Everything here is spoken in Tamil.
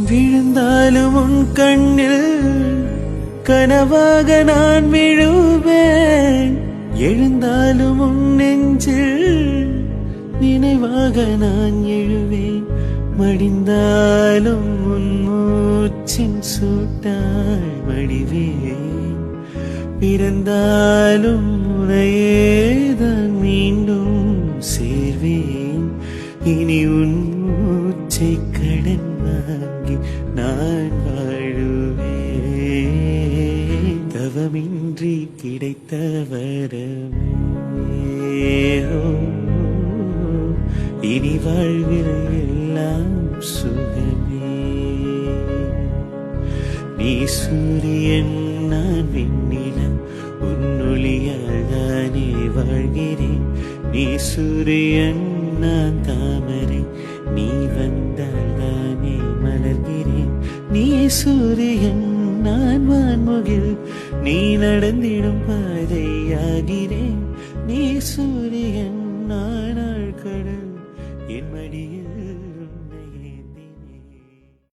விழுந்தாலும் உன் கண்ணில் கனவாக நான் விழுவேன். எழுந்தாலும் உன் நெஞ்சில் நினைவாக நான் எழுவேன். மடிந்தாலும் உன் மூச்சின் சூட்டாய் மடிவேன். பிறந்தாலும் உனையேதான் மீண்டும் சேர்வேன். இனி உன் மூச்சை கடன் வாங்கி நான் வாழுவேன். தவமின்றி கிடைத்த வரமே இனி வாழ்வில் எல்லாம் சுகமே. நீ சூரியன் நான் வெண்ணிலம், உன்னொளியால் தானே வாழ்கிறேன். நீ சூரியன் நான் தாமரை, நீ வந்தால் தானே மலர்கிறேன். நீ சூரியன் நான் வான்முகில், நீ நடந்திடும் பாதையாகிறேன். நீ சூரியன் நான் ஆழ்கடல், என் மடியில்